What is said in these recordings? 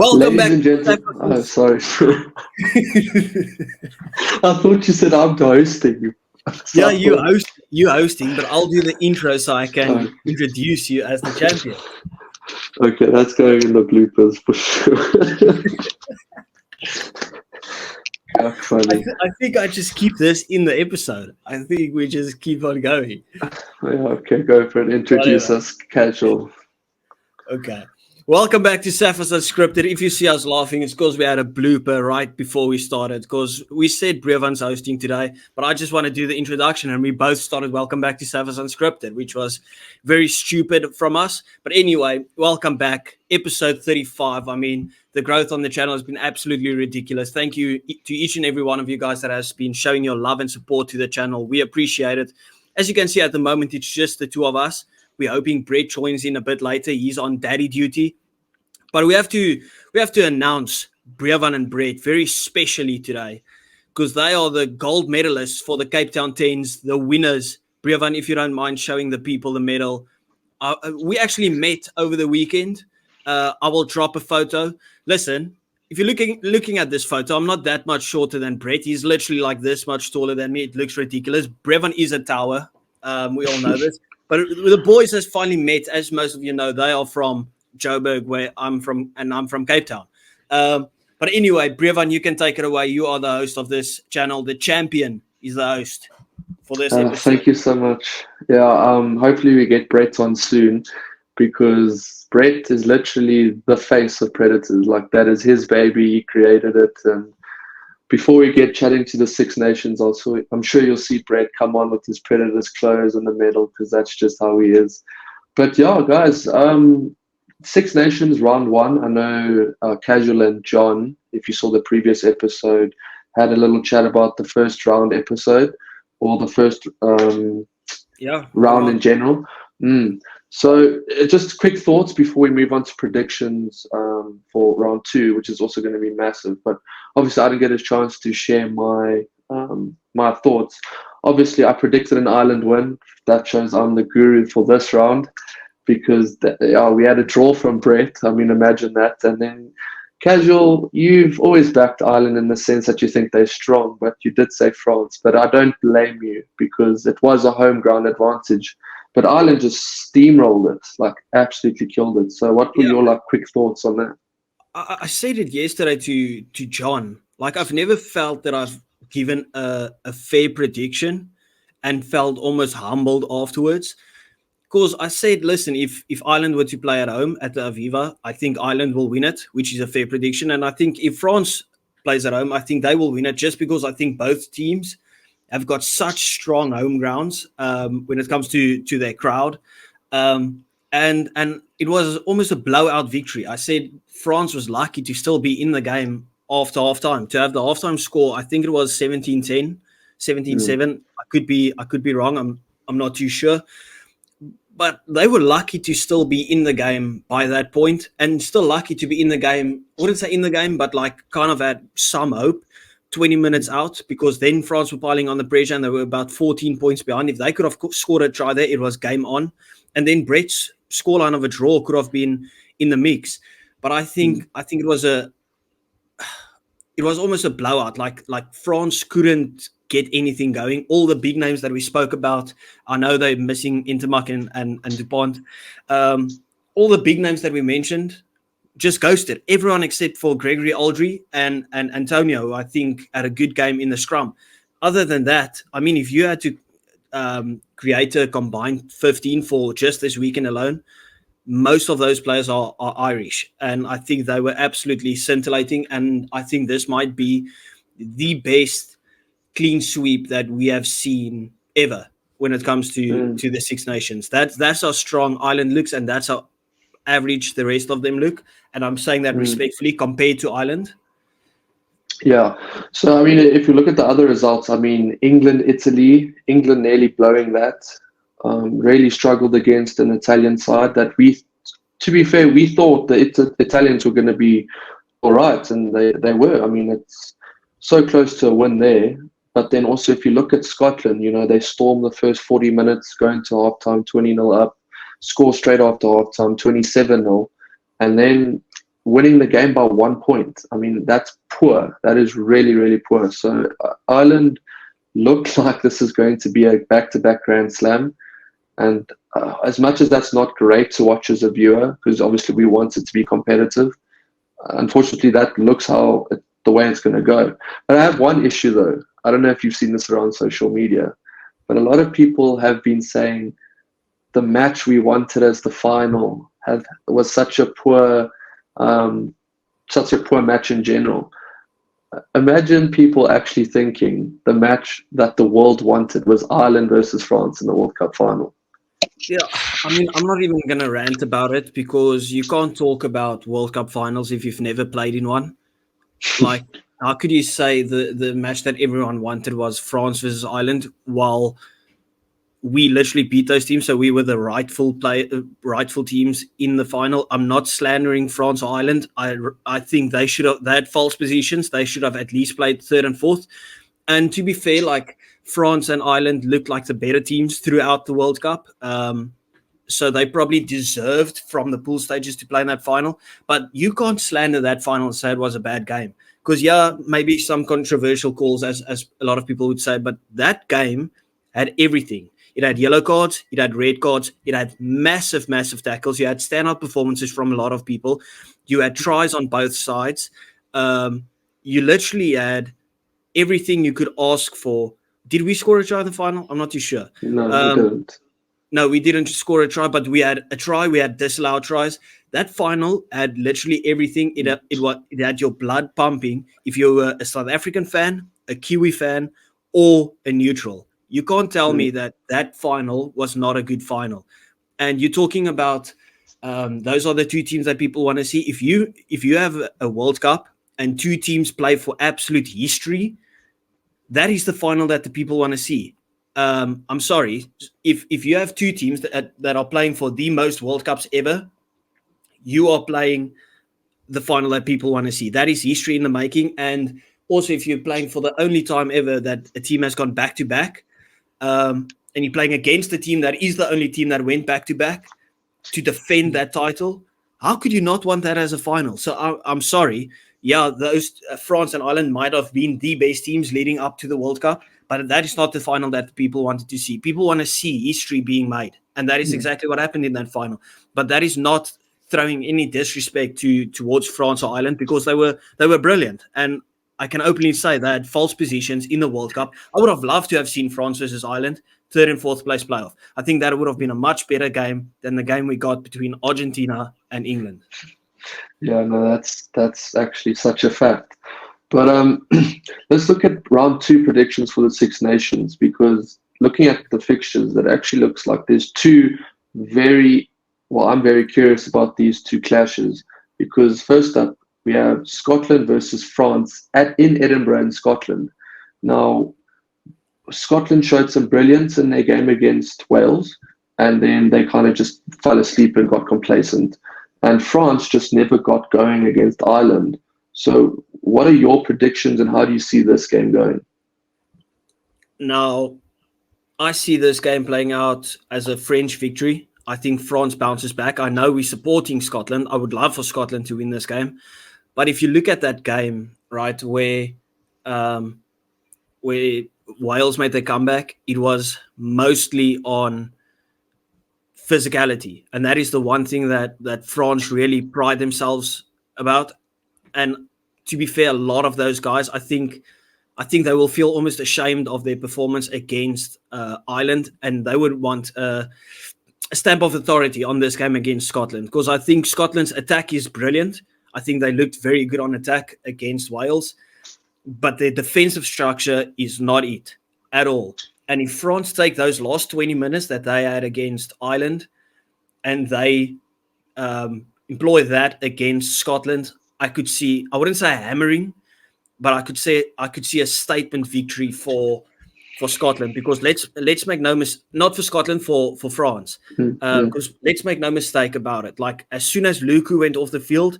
Welcome Ladies back. and gentlemen, oh, sorry. I thought you said I'm hosting you. So Yeah, I thought, you hosting, but I'll do the intro so I uh, can introduce you as the champion. okay, that's going in the bloopers for sure. That's funny. I think I just keep this in the episode. I think we just keep on going. Yeah, okay, go for it. Introduce Whatever. us casual. Okay. Welcome back to Sapphire's Unscripted. If you see us laughing, it's because we had a blooper right before we started. Because we said Brevan's hosting today, but I just want to do the introduction, and we both started Welcome back to Sapphire's Unscripted, which was very stupid from us. But anyway, welcome back. Episode 35. I mean, the growth on the channel has been absolutely ridiculous. Thank you to each and every one of you guys that has been showing your love and support to the channel. We appreciate it. As you can see at the moment, it's just the two of us. We're hoping Brett joins in a bit later. He's on daddy duty. But we have to announce Brevan and Brett very specially today because they are the gold medalists for the Cape Town Tens, the winners. Brevan, if you don't mind showing the people the medal. We actually met over the weekend. I will drop a photo. Listen, if you're looking at this photo, I'm not that much shorter than Brett. He's literally like this much taller than me. It looks ridiculous. Brevan is a tower. We all know this. But the boys has finally met, as most of you know, they are from Joburg, where I'm from, and I'm from Cape Town. But anyway, Brevan, you can take it away. You are the host of this channel. The champion is the host for this episode. Thank you so much. Yeah, hopefully we get Brett on soon because Brett is literally the face of Predators. Like, that is his baby. He created it. And before we get chatting to the Six Nations, also, I'm sure you'll see Brett come on with his Predators clothes and the medal because that's just how he is. But yeah, guys, Six Nations round one. I know Casual and John, if you saw the previous episode, had a little chat about the first round episode or the first round in general. So just quick thoughts before we move on to predictions for round two, which is also going to be massive. But obviously, I didn't get a chance to share my my thoughts. Obviously, I predicted an Ireland win. That shows I'm the guru for this round because we had a draw from Brett. I mean, imagine that. And then Casual, you've always backed Ireland in the sense that you think they're strong, but you did say France. But I don't blame you because it was a home ground advantage. But Ireland just steamrolled it, like absolutely killed it. So what were your quick thoughts on that? I said it yesterday to John. Like, I've never felt that I've given a fair prediction and felt almost humbled afterwards. Because I said, listen, if Ireland were to play at home at the Aviva, I think Ireland will win it, which is a fair prediction. And I think if France plays at home, I think they will win it just because I think both teams have got such strong home grounds when it comes to their crowd. And it was almost a blowout victory. I said France was lucky to still be in the game after halftime. To have the halftime score, I think it was 17-10, 17-7. I could be wrong. I'm not too sure. But they were lucky to still be in the game by that point, and still lucky to be in the game. I wouldn't say in the game, but like kind of had some hope 20 minutes out, because then France were piling on the pressure and they were about 14 points behind. If they could have scored a try there, it was game on. And then Brett's scoreline of a draw could have been in the mix. But I think it was almost a blowout. Like France couldn't get anything going. All the big names that we spoke about, I know they're missing Intermark and DuPont. All the big names that we mentioned just ghosted. Everyone except for Gregory Aldry and Antonio, who I think had a good game in the scrum. Other than that, I mean, if you had to create a combined 15 for just this weekend alone, most of those players are Irish. And I think they were absolutely scintillating. And I think this might be the best clean sweep that we have seen ever when it comes to the Six Nations. That's how strong Ireland looks, and that's how average the rest of them look. And I'm saying that respectfully compared to Ireland. Yeah. So, I mean, if you look at the other results, I mean, England nearly blowing that. Really struggled against an Italian side that to be fair, we thought the Italians were going to be all right, and they were. I mean, it's so close to a win there. But then also, if you look at Scotland, they stormed the first 40 minutes, going to halftime 20-0 up, score straight after halftime 27-0. And then winning the game by 1 point. I mean, that's poor. That is really, really poor. So Ireland looked like this is going to be a back-to-back Grand Slam. And as much as that's not great to watch as a viewer, because obviously we want it to be competitive, unfortunately that looks the way it's going to go. But I have one issue though. I don't know if you've seen this around social media, but a lot of people have been saying the match we wanted as the final was such a poor match in general. Imagine people actually thinking the match that the world wanted was Ireland versus France in the World Cup final. Yeah, I mean, I'm not even going to rant about it because you can't talk about World Cup finals if you've never played in one. Like, how could you say the match that everyone wanted was France versus Ireland while we literally beat those teams? So we were the rightful teams in the final. I'm not slandering France or Ireland. I think they had false positions. They should have at least played third and fourth. And to be fair, like France and Ireland looked like the better teams throughout the World Cup. So they probably deserved from the pool stages to play in that final. But you can't slander that final and say it was a bad game. Because, yeah, maybe some controversial calls, as a lot of people would say, but that game had everything. It had yellow cards, it had red cards, it had massive, massive tackles. You had standout performances from a lot of people. You had tries on both sides. You literally had everything you could ask for. Did we score a try in the final? I'm not too sure. No, we didn't. No, we didn't score a try, but we had a try. We had disallowed tries. That final had literally everything. It had your blood pumping. If you were a South African fan, a Kiwi fan, or a neutral, you can't tell me that final was not a good final. And you're talking about those are the two teams that people want to see. If you have a World Cup and two teams play for absolute history, that is the final that the people want to see. I'm sorry, if you have two teams that are playing for the most World Cups ever, you are playing the final that people want to see. That is history in the making. And also, if you're playing for the only time ever that a team has gone back to back, and you're playing against a team that is the only team that went back to back to defend that title, how could you not want that as a final? So I'm sorry. Yeah, those France and Ireland might have been the best teams leading up to the World Cup, but that is not the final that people wanted to see. People want to see history being made, and that is exactly what happened in that final. But that is not throwing any disrespect towards France or Ireland because they were brilliant. And I can openly say they had false positions in the World Cup. I would have loved to have seen France versus Ireland, third and fourth place playoff. I think that would have been a much better game than the game we got between Argentina and England. Yeah, no, that's actually such a fact. But let's look at round two predictions for the Six Nations, because looking at the fixtures, that actually looks like there's two I'm very curious about these two clashes, because first up, we have Scotland versus France in Edinburgh in Scotland. Now, Scotland showed some brilliance in their game against Wales, and then they kind of just fell asleep and got complacent. And France just never got going against Ireland. So what are your predictions and how do you see this game going? Now, I see this game playing out as a French victory. I think France bounces back. I know we're supporting Scotland. I would love for Scotland to win this game. But if you look at that game, right, where Wales made their comeback, it was mostly on physicality. And that is the one thing that France really pride themselves about. And to be fair, a lot of those guys, I think they will feel almost ashamed of their performance against Ireland, and they would want a stamp of authority on this game against Scotland, because I think Scotland's attack is brilliant. I think they looked very good on attack against Wales, but their defensive structure is not it at all. And if France take those last 20 minutes that they had against Ireland and they employ that against Scotland, I wouldn't say hammering, but I could see a statement victory for Scotland, because let's make no mistake, not for Scotland, for France, because let's make no mistake about it. Like, as soon as Luku went off the field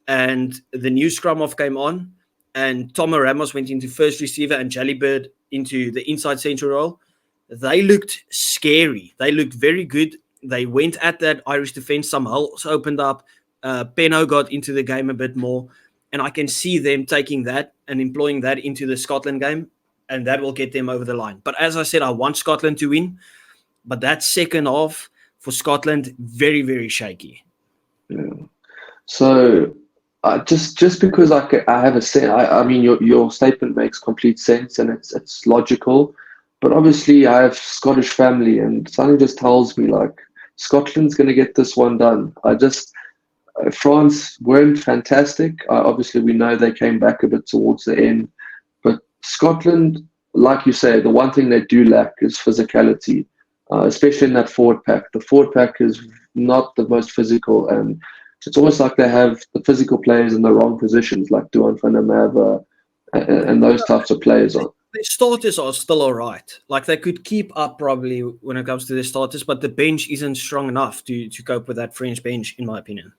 and the new scrum off came on and Tomo Ramos went into first receiver and Jalibird into the inside central role, they looked scary. They looked very good. They went at that Irish defense. Some holes opened up. Peno got into the game a bit more, and I can see them taking that and employing that into the Scotland game, and that will get them over the line. But as I said, I want Scotland to win, but that second half for Scotland, very, very shaky. Yeah. So just because I have a sense, I mean your statement makes complete sense and it's logical, but obviously I have Scottish family and something just tells me like Scotland's going to get this one done. France weren't fantastic. Obviously, we know they came back a bit towards the end, but Scotland, like you say, the one thing they do lack is physicality, especially in that forward pack. The forward pack is not the most physical, and it's almost like they have the physical players in the wrong positions, like Duan van der Merwe and those types of players on. The starters are still all right. Like they could keep up probably when it comes to the starters, but the bench isn't strong enough to cope with that French bench, in my opinion.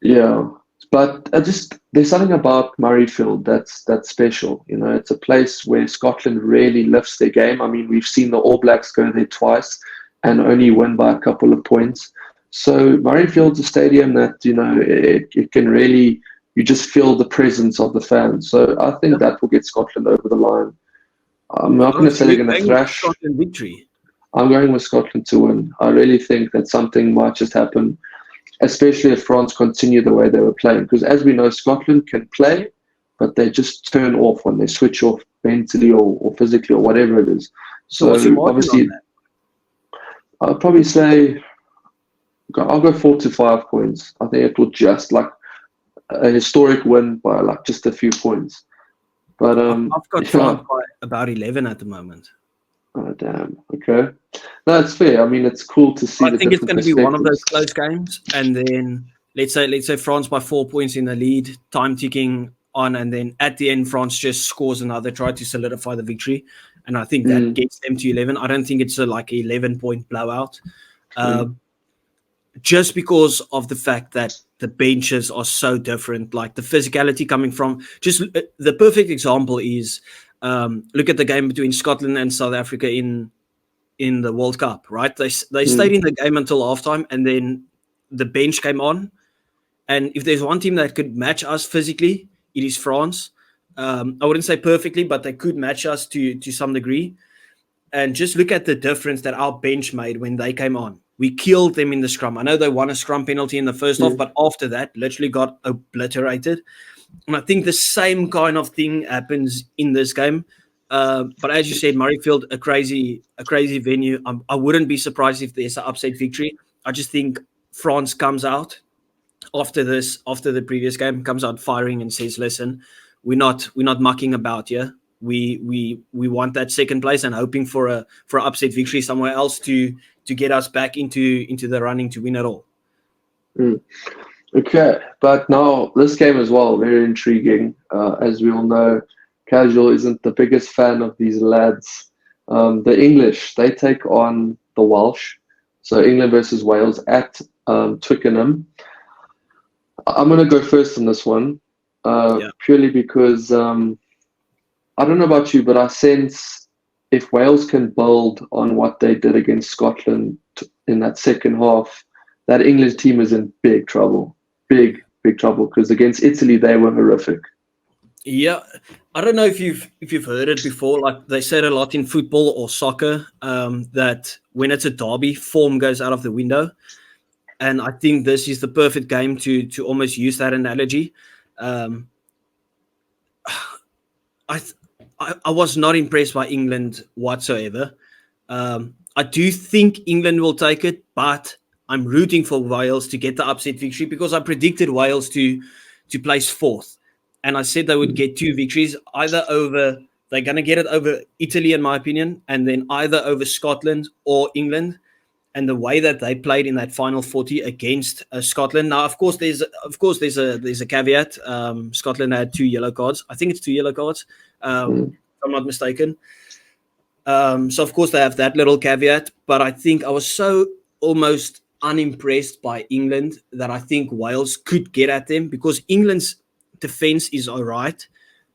Yeah, but there's something about Murrayfield that's special. You know, it's a place where Scotland really lifts their game. I mean, we've seen the All Blacks go there twice and only win by a couple of points. So Murrayfield's a stadium that, you know, it can really, you just feel the presence of the fans. So I think that will get Scotland over the line. I'm not going to say they're going to thrash. Scotland victory. I'm going with Scotland to win. I really think that something might just happen, especially if France continue the way they were playing. Because as we know, Scotland can play, but they just turn off when they switch off mentally or physically or whatever it is. So obviously, I'll probably say I'll go 4 to 5 points. I think it will just like a historic win by like just a few points. But I've got France by about 11 at the moment. Oh damn! Okay, no, it's fair. I mean, it's cool to see. I think it's going to be one of those close games, and then let's say France by 4 points in the lead, time ticking on, and then at the end France just scores another try to solidify the victory, and I think that gets them to 11. I don't think it's like an 11-point blowout, just because of the fact that the benches are so different. Like the physicality coming from just the perfect example is. Look at the game between Scotland and South Africa in the World Cup, right? They stayed in the game until halftime, and then the bench came on. And if there's one team that could match us physically, it is France. I wouldn't say perfectly, but they could match us to some degree. And just look at the difference that our bench made when they came on. We killed them in the scrum. I know they won a scrum penalty in the first half, but after that, literally got obliterated. And I think the same kind of thing happens in this game. But as you said, Murrayfield, a crazy venue. I wouldn't be surprised if there's an upset victory. I just think France comes out after the previous game, comes out firing and says, "Listen, we're not mucking about here. We want that second place and hoping for an upset victory somewhere else to get us back into the running to win it all." Okay, but now this game as well, very intriguing. As we all know, Casual isn't the biggest fan of these lads. The English, they take on the Welsh. So England versus Wales at Twickenham. I'm going to go first on this one, purely because I don't know about you, but I sense if Wales can build on what they did against Scotland in that second half, that English team is in big trouble. Big trouble, because against Italy they were horrific. Yeah, I don't know if you've heard it before. Like they said a lot in football or soccer, that when it's a derby, form goes out of the window, and I think this is the perfect game to almost use that analogy. I was not impressed by England whatsoever. I do think England will take it, but I'm rooting for Wales to get the upset victory because I predicted Wales to place fourth. And I said they would get 2 victories, they're going to get it over Italy, in my opinion, and then either over Scotland or England. And the way that they played in that final 40 against Scotland. Now, of course, there's a caveat. Scotland had 2 yellow cards. I think it's 2 yellow cards, if I'm not mistaken. So, of course, they have that little caveat. But I think I was so almost unimpressed by England that I think Wales could get at them because England's defense is all right.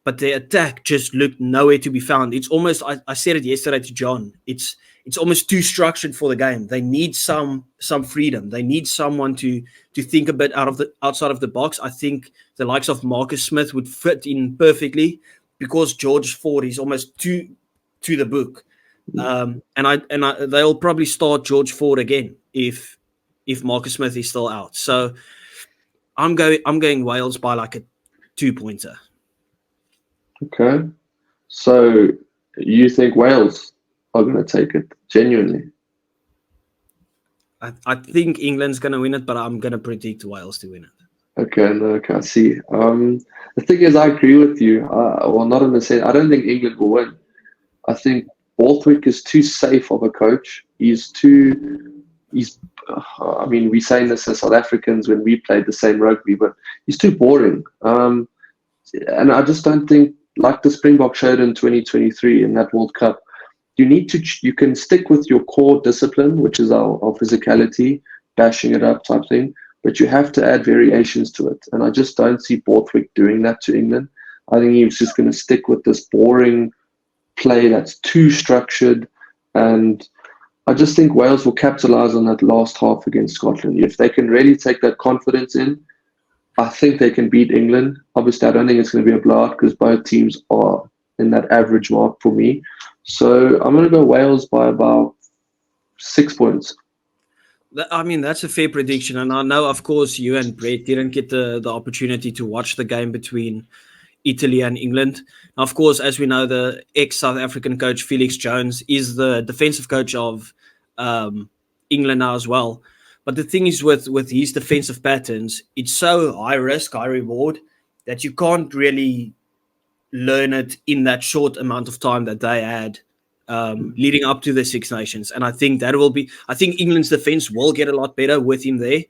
but their attack just looked nowhere to be found. It's almost, I said it yesterday to John, it's almost too structured for the game. They need some freedom. They need someone to think a bit outside of the box. I think the likes of Marcus Smith would fit in perfectly, because George Ford is almost to the book. They'll probably start George Ford again if Marcus Smith is still out. So I'm going Wales by like a 2-pointer. Okay. So you think Wales are going to take it, genuinely? I think England's going to win it, but I'm going to predict Wales to win it. Okay, I see. The thing is, I agree with you. Well, not in the sense, I don't think England will win. I think Borthwick is too safe of a coach. I mean, we saying this as South Africans when we played the same rugby, but he's too boring. And I just don't think, like the Springbok showed in 2023 in that World Cup, you can stick with your core discipline, which is our physicality, bashing it up type thing, but you have to add variations to it. And I just don't see Borthwick doing that to England. I think he's just going to stick with this boring play that's too structured. And I just think Wales will capitalize on that last half against Scotland. If they can really take that confidence in, I think they can beat England. Obviously, I don't think it's going to be a blowout because both teams are in that average mark for me. So I'm going to go Wales by about 6 points. I mean, that's a fair prediction. And I know, of course, you and Brett didn't get the opportunity to watch the game between Italy and England. Now, of course, as we know, the ex-South African coach, Felix Jones, is the defensive coach of England now as well. But the thing is with his defensive patterns, it's so high risk, high reward that you can't really learn it in that short amount of time that they had leading up to the Six Nations. And I think I think England's defense will get a lot better with him there.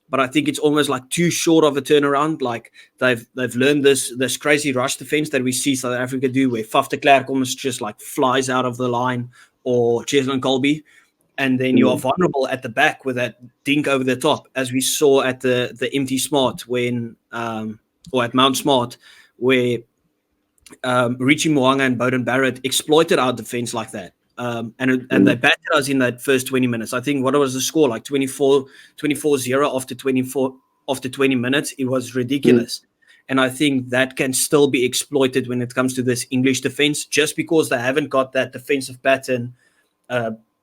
But I think it's almost like too short of a turnaround. Like they've learned this crazy rush defense that we see South Africa do, where Faf de Klerk almost just like flies out of the line, or Cheslin Colby. And then you are vulnerable at the back with that dink over the top, as we saw at the Empty Smart or at Mount Smart, where Richie Mo'unga and Bowden Barrett exploited our defense like that. And they battered us in that first 20 minutes. I think, what was the score? Like 24-0 after 20 minutes. It was ridiculous. And I think that can still be exploited when it comes to this English defense, just because they haven't got that defensive pattern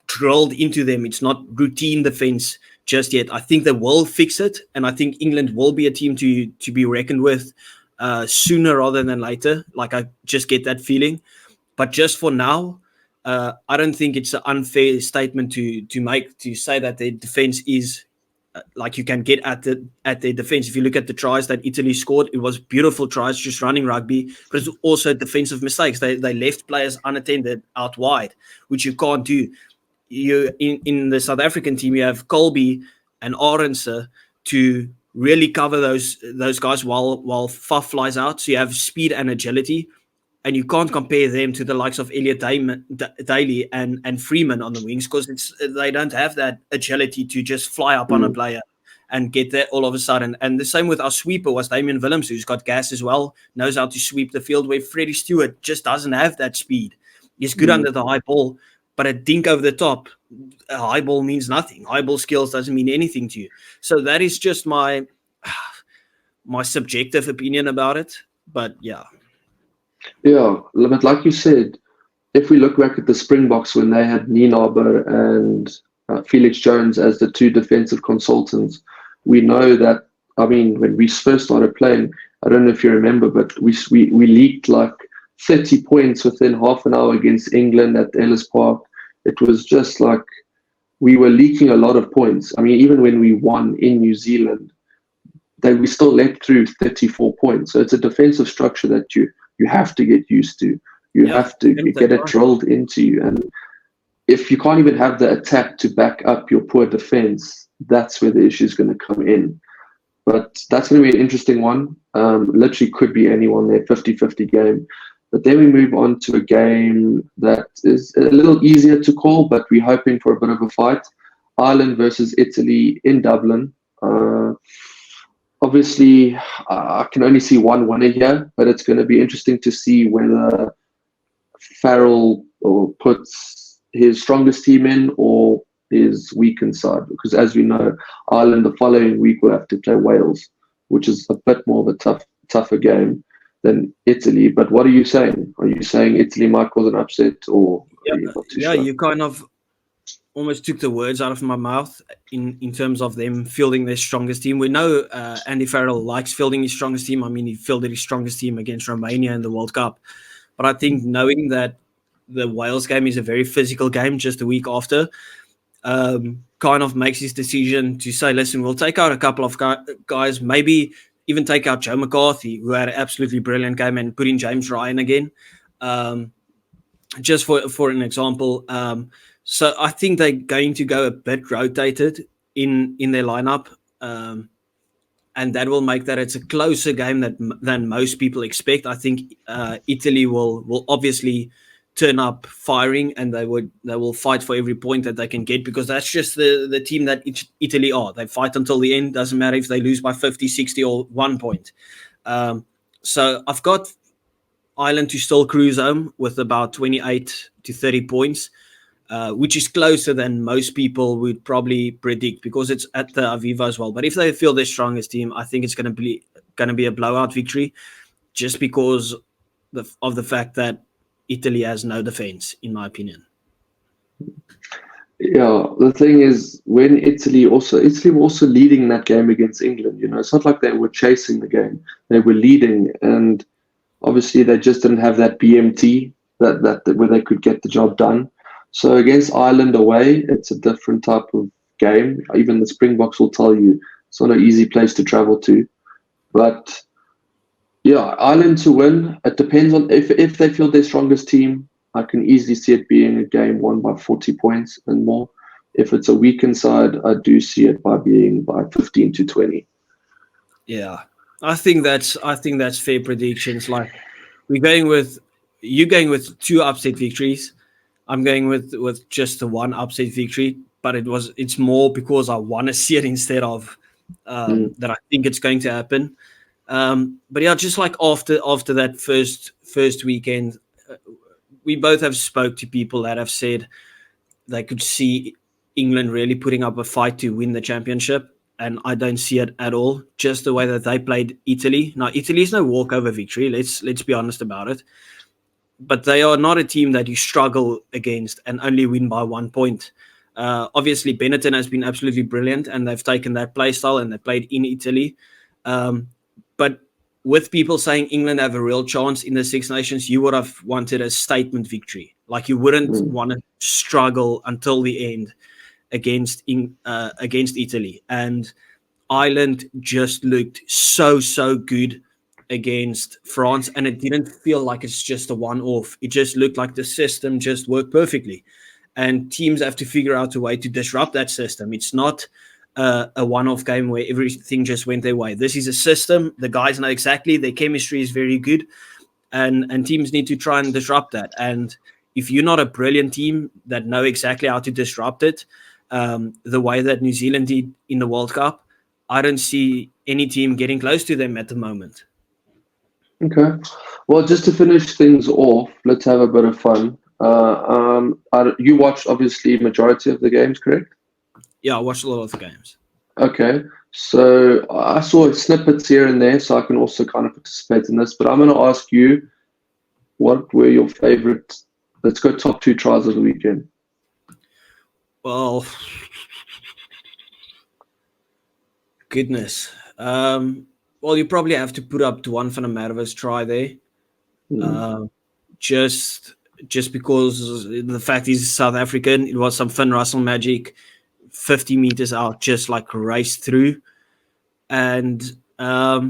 drilled into them. It's not routine defense just yet. I think they will fix it, and I think England will be a team to be reckoned with sooner rather than later. Like, I just get that feeling. But just for now, I don't think it's an unfair statement to make, to say that their defense is like you can get at their defense. If you look at the tries that Italy scored, it was beautiful tries, just running rugby, but it's also defensive mistakes. They left players unattended out wide, which you can't do. You in the South African team, you have Colby and Arendse to really cover those guys while Faf flies out. So you have speed and agility, and you can't compare them to the likes of Elliot Daly and Freeman on the wings, because they don't have that agility to just fly up on a player and get there all of a sudden. And the same with our sweeper was Damian Willems, who's got gas as well, knows how to sweep the field, where Freddie Stewart just doesn't have that speed. He's good under the high ball, but a dink over the top, a high ball means nothing. High ball skills doesn't mean anything to you. So that is just my subjective opinion about it. But yeah. Yeah, but like you said, if we look back at the Springboks when they had Nienaber and Felix Jones as the two defensive consultants, we know that, I mean, when we first started playing, I don't know if you remember, but we leaked like 30 points within half an hour against England at Ellis Park. It was just like we were leaking a lot of points. I mean, even when we won in New Zealand, we still let through 34 points. So it's a defensive structure that you have to get used to. You have to get it drilled into you. And if you can't even have the attack to back up your poor defense, that's where the issue is going to come in. But that's going to be an interesting one. Literally could be anyone there, 50-50 game. But then we move on to a game that is a little easier to call, but we're hoping for a bit of a fight. Ireland versus Italy in Dublin. obviously, I can only see one winner here, but it's going to be interesting to see whether Farrell or puts his strongest team in or his weakened side. Because as we know, Ireland the following week will have to play Wales, which is a bit more of a tougher game than Italy. But what are you saying? Are you saying Italy might cause an upset, or are you not too Yeah, sure? you kind of almost took the words out of my mouth in terms of them fielding their strongest team. We know Andy Farrell likes fielding his strongest team. I mean, he fielded his strongest team against Romania in the World Cup. But I think knowing that the Wales game is a very physical game just a week after, kind of makes his decision to say, listen, we'll take out a couple of guys, maybe even take out Joe McCarthy, who had an absolutely brilliant game, and put in James Ryan again. Just for an example. So I think they're going to go a bit rotated in their lineup, and that will make that it's a closer game than most people expect. I think Italy will obviously turn up firing, and they will fight for every point that they can get, because that's just the team that Italy are. They fight until the end. Doesn't matter if they lose by 50, 60 or 1 point. So I've got Ireland to still cruise home with about 28 to 30 points, which is closer than most people would probably predict, because it's at the Aviva as well. But if they feel their strongest team, I think it's going to be a blowout victory, just because of the fact that Italy has no defense, in my opinion. Yeah, the thing is, when Italy were also leading that game against England. You know, it's not like they were chasing the game; they were leading, and obviously they just didn't have that BMT that where they could get the job done. So against Ireland away, it's a different type of game. Even the Springboks will tell you it's not an easy place to travel to. But yeah, Ireland to win. It depends on if they feel their strongest team. I can easily see it being a game won by 40 points and more. If it's a weakened side, I do see it by 15 to 20. Yeah, I think that's fair predictions. Like, we're going with you going with 2 upset victories. I'm going with just the 1 upset victory, but it's more because I want to see it instead of that I think it's going to happen. But yeah, just like after that first weekend, we both have spoke to people that have said they could see England really putting up a fight to win the championship, and I don't see it at all. Just the way that they played Italy. Now, Italy is no walkover victory. Let's be honest about it. But they are not a team that you struggle against and only win by 1 point. Obviously, Benetton has been absolutely brilliant, and they've taken that play style and they played in Italy. But with people saying England have a real chance in the Six Nations, you would have wanted a statement victory. Like, you wouldn't want to struggle until the end against Italy. And Ireland just looked so good against France, and it didn't feel like it's just a one-off. It just looked like the system just worked perfectly, and teams have to figure out a way to disrupt that system. It's not a one-off game where everything just went their way. This is a system. The guys know exactly. Their chemistry is very good, and teams need to try and disrupt that. And if you're not a brilliant team that know exactly how to disrupt it, the way that New Zealand did in the World Cup, I don't see any team getting close to them at the moment. Okay. Well, just to finish things off, let's have a bit of fun. You watched obviously majority of the games, correct? Yeah, I watched a lot of the games. Okay. So I saw snippets here and there, so I can also kind of participate in this. But I'm going to ask you, what were your favorite? Let's go top 2 tries of the weekend. Well, goodness. Well, you probably have to put up Duan van der Merwe's try there. Just because the fact he's South African, it was some Finn Russell magic, 50 meters out, just like raced through. And I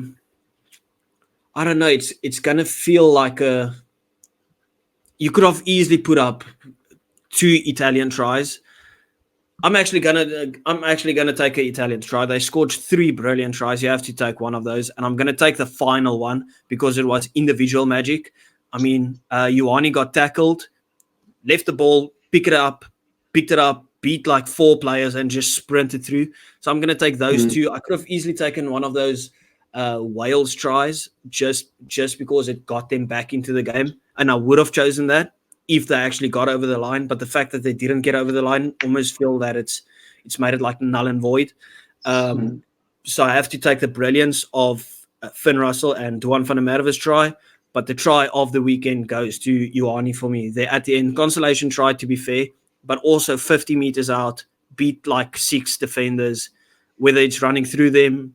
don't know, it's gonna feel like you could have easily put up 2 Italian tries. I'm actually gonna take an Italian try. They scored 3 brilliant tries. You have to take one of those, and I'm gonna take the final one because it was individual magic. I mean, Ioane got tackled, left the ball, picked it up, beat like 4 players, and just sprinted through. So I'm gonna take those 2. I could have easily taken one of those Wales tries just because it got them back into the game, and I would have chosen that if they actually got over the line. But the fact that they didn't get over the line, almost feel that it's made it like null and void. So I have to take the brilliance of Finn Russell and Duan van der Merwe's try, but the try of the weekend goes to Ioane for me. They at the end, consolation try, to be fair, but also 50 meters out, beat like 6 defenders, whether it's running through them,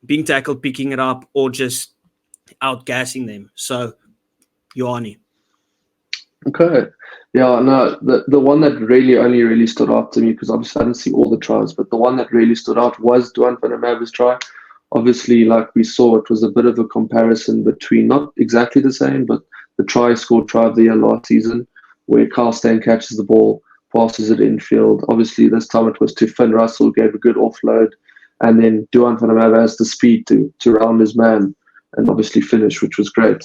being tackled, picking it up, or just outgassing them. So, Ioane. Okay. Yeah, no, the one that only really stood out to me, because obviously I didn't see all the tries, but the one that really stood out was Duan van der Merwe's try. Obviously, like we saw, it was a bit of a comparison between, not exactly the same, but the try of the year last season, where Carl Steyn catches the ball, passes it infield. Obviously, this time it was to Finn Russell, gave a good offload, and then Duan van der Merwe has the speed to round his man and obviously finish, which was great.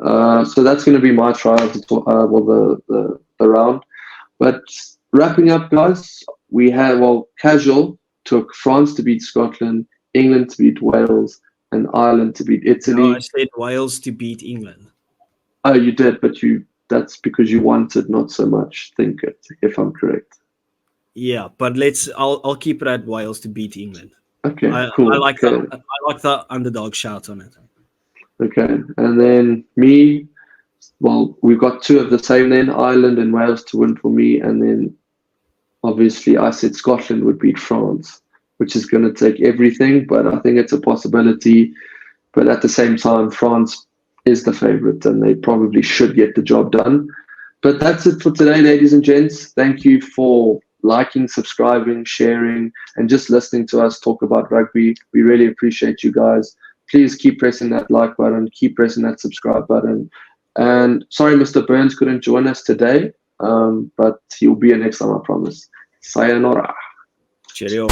So that's going to be my try of the round. But wrapping up, guys, we have, casual took France to beat Scotland, England to beat Wales, and Ireland to beat Italy. No, I said Wales to beat England. Oh, you did, but that's because you wanted, not so much think it, if I'm correct. Yeah, but I'll keep it at Wales to beat England. Okay, cool. I like the underdog shout on it. Okay, and then me, we've got two of the same then, Ireland and Wales to win for me, and then obviously I said Scotland would beat France, which is going to take everything, but I think it's a possibility. But at the same time, France is the favorite, and they probably should get the job done. But that's it for today, ladies and gents. Thank you for liking, subscribing, sharing, and just listening to us talk about rugby. We really appreciate you guys. Please keep pressing that like button, keep pressing that subscribe button. And sorry, Mr. Burns couldn't join us today, but he'll be here next time, I promise. Sayonara. Cheerio.